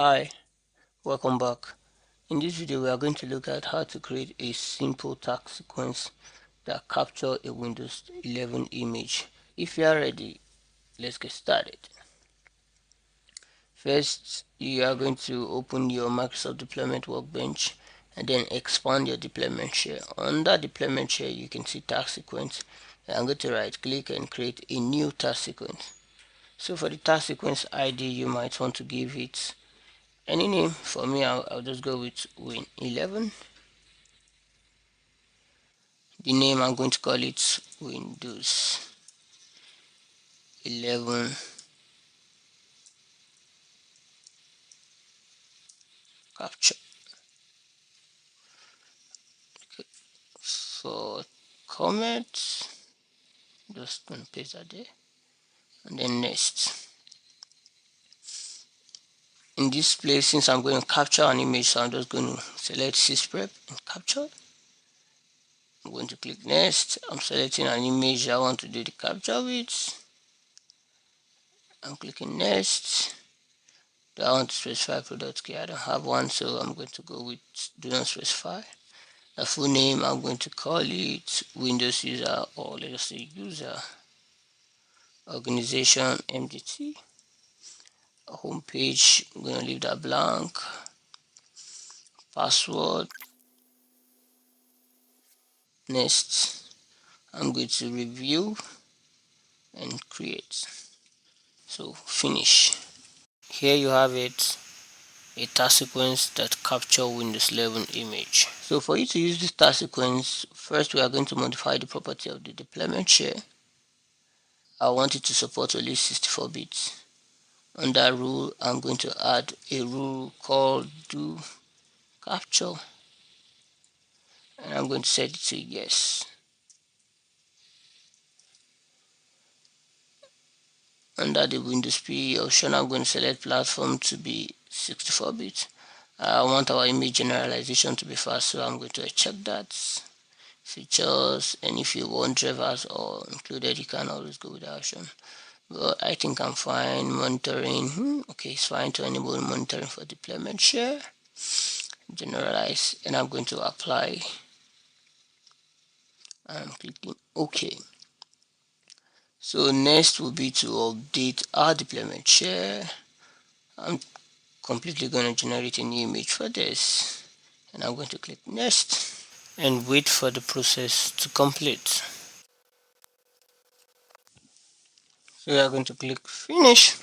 Hi, welcome back. In this video we are going to look at how to create a simple task sequence that capture a Windows 11 image. If you are ready, let's get started. First, you are going to open your Microsoft Deployment Workbench and then expand your deployment share. Under deployment share you can see task sequence. I'm going to right click and create a new task sequence. So for the task sequence ID, you might want to give it any name. For me, I'll just go with Win11. The name, I'm going to call it Windows 11 capture. For comments, just gonna paste that there, and then next. In this place, since I'm going to capture an image, so I'm just going to select Sysprep and capture. I'm going to click next. I'm selecting an image I want to do the capture with. I'm clicking next. Do I want to specify product key? I don't have one, so I'm going to go with do not specify. The full name, I'm going to call it Windows user, or let us say user, organization MDT. Home page, I'm going to leave that blank. Password. Next, I'm going to review and create. So finish. Here you have it, a task sequence that capture Windows 11 image. So for you to use this task sequence, first we are going to modify the property of the deployment share. I want it to support only 64 bits. On that rule, I'm going to add a rule called do capture, and I'm going to set it to yes. Under the Windows PE option, I'm going to select platform to be 64 bits. I want our image generalization to be fast, so I'm going to check that. Features, and if you want drivers or included, you can always go with the option. But I think I'm fine. Monitoring, okay, it's fine to enable monitoring for deployment share. Generalize, and I'm going to apply. I'm clicking OK. So next will be to update our deployment share. I'm completely going to generate a new image for this, and I'm going to click next and wait for the process to complete. So we are going to click finish.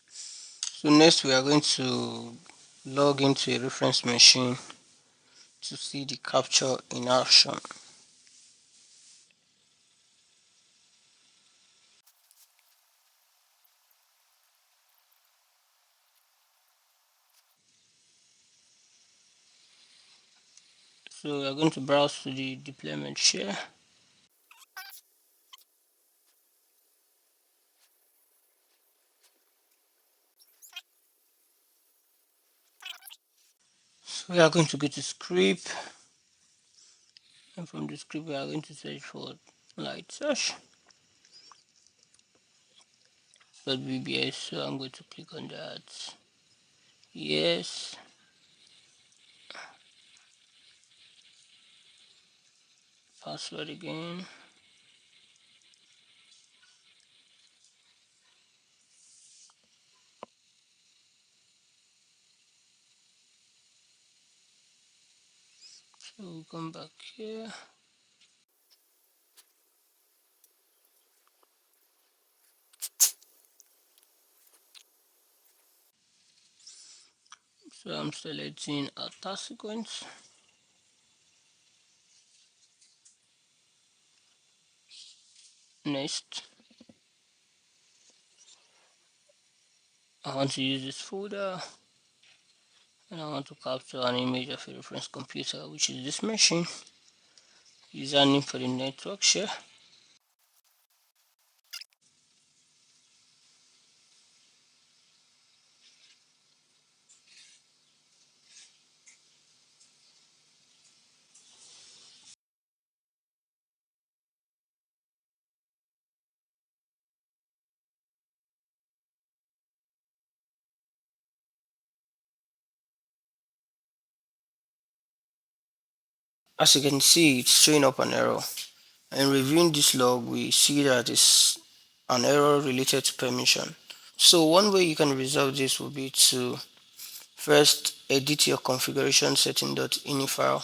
So next we are going to log into a reference machine to see the capture in action. So we are going to browse to the deployment share. So we are going to go to script, and from the script we are going to search for light search .vbs. So I'm going to click on that. Yes. Password again. So we'll come back here. So I'm selecting a task sequence. Next, I want to use this folder, and I want to capture an image of a reference computer, which is this machine. Username for the network share. As you can see, it's showing up an error. And reviewing this log, we see that it's an error related to permission. So one way you can resolve this would be to first edit your configuration setting.ini file,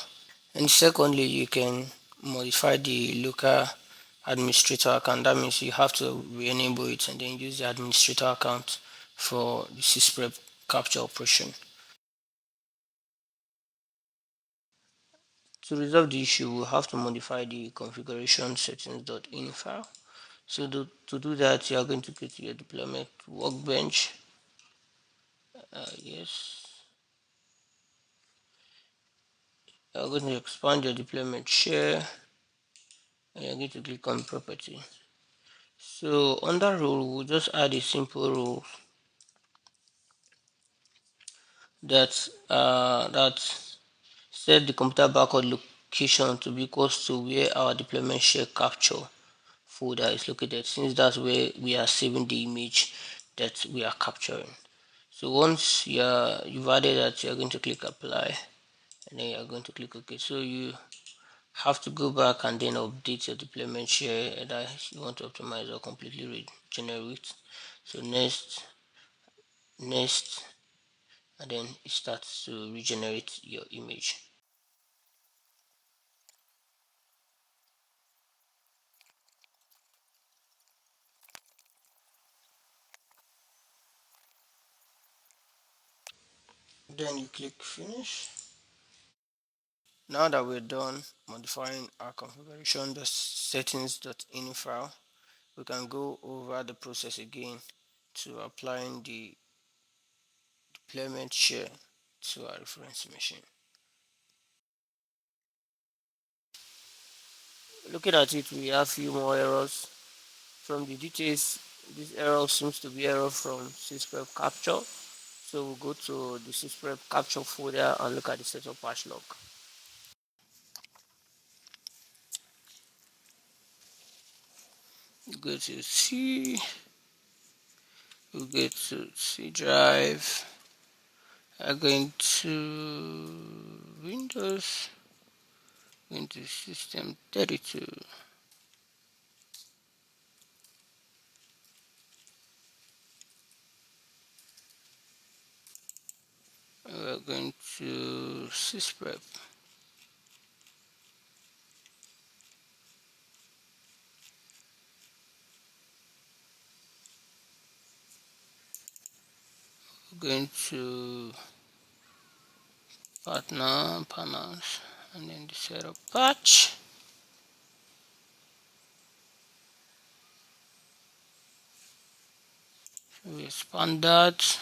and secondly you can modify the local administrator account. That means you have to re-enable it and then use the administrator account for the Sysprep capture operation. To resolve the issue, we'll have to modify the configuration settings.ini file. So to do that, you are going to go to your deployment workbench. Yes, you are going to expand your deployment share and you're going to click on property. So under rule, we'll just add a simple rule that set the computer backup location to be equals to where our deployment share capture folder is located, since that's where we are saving the image that we are capturing. So once you've added that, you're going to click apply and then you're going to click OK. So you have to go back and then update your deployment share that you want to optimize or completely regenerate. So next, and then it starts to regenerate your image. Then you click finish. Now that we're done modifying our configuration, the settings.ini file, we can go over the process again to applying the deployment share to our reference machine. Looking at it, we have few more errors. From the details, this error seems to be error from Sysprep capture. So we'll go to the Sysprep capture folder and look at the setup patch log. Go to C, we'll go to C drive, I'm going to Windows, into System 32. We're going to Sysprep. We're going to partners, and then the setup patch. So we expand that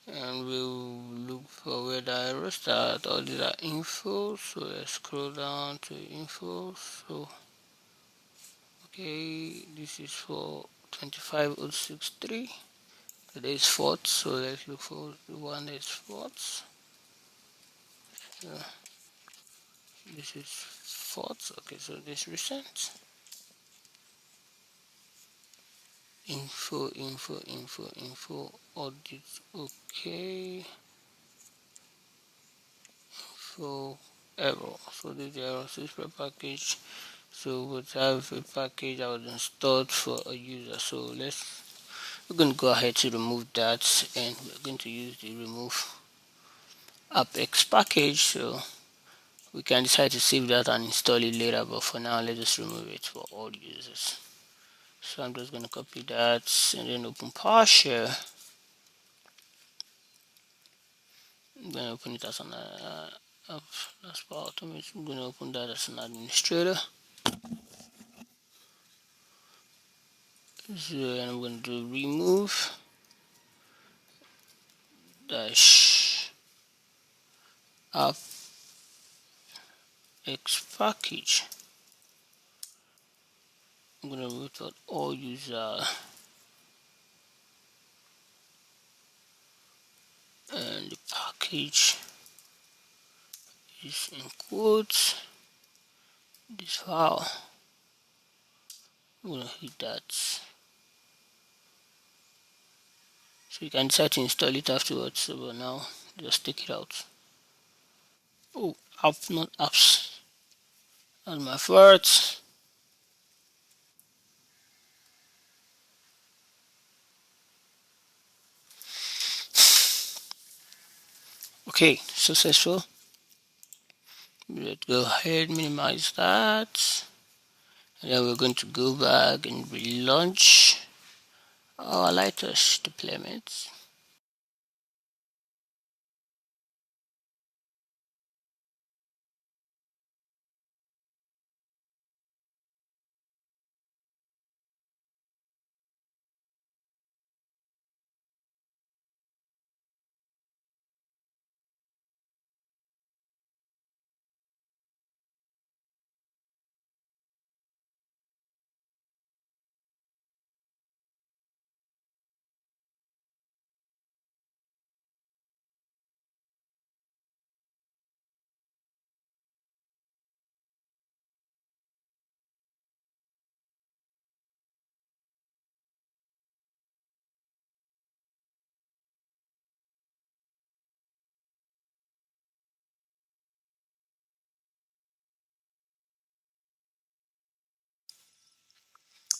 and we'll look for where the arrow start. All these are info, so let's scroll down to info. So okay, this is for 25063. There is fourth, so let's look for the one that's fourth. So this is fourth. Okay, so this recent info audit. Okay, so error. So this is the error Sysprep package. So we'll have a package that was installed for a user. So we're going to go ahead to remove that, and we're going to use the remove apex package. So we can decide to save that and install it later, but for now let's just remove it for all users. So I'm just going to copy that and then open PowerShell. I'm going to open it as an as Power Automate. I'm going to open that as an administrator. So and I'm going to do remove dash apex package. I'm going to root out all user and the package is in quotes. This file, I'm going to hit that. So you can decide to install it afterwards, but now just take it out. Oh, App, not apps. That's my fault. Okay, successful. Let's go ahead, minimize that. And then we're going to go back and relaunch our latest deployment.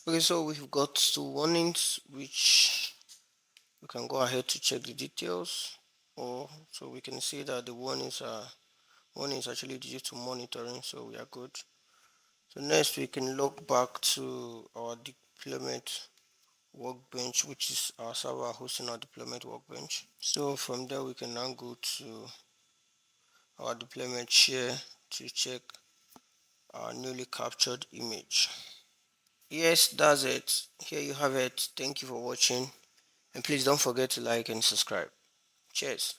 Okay, so we've got two warnings which we can go ahead to check the details, or so we can see that the warnings are actually due to monitoring, so we are good. So next we can log back to our deployment workbench, which is our server hosting our deployment workbench. So from there we can now go to our deployment share to check our newly captured image. Yes, that's it. Here you have it. Thank you for watching, and please don't forget to like and subscribe. Cheers.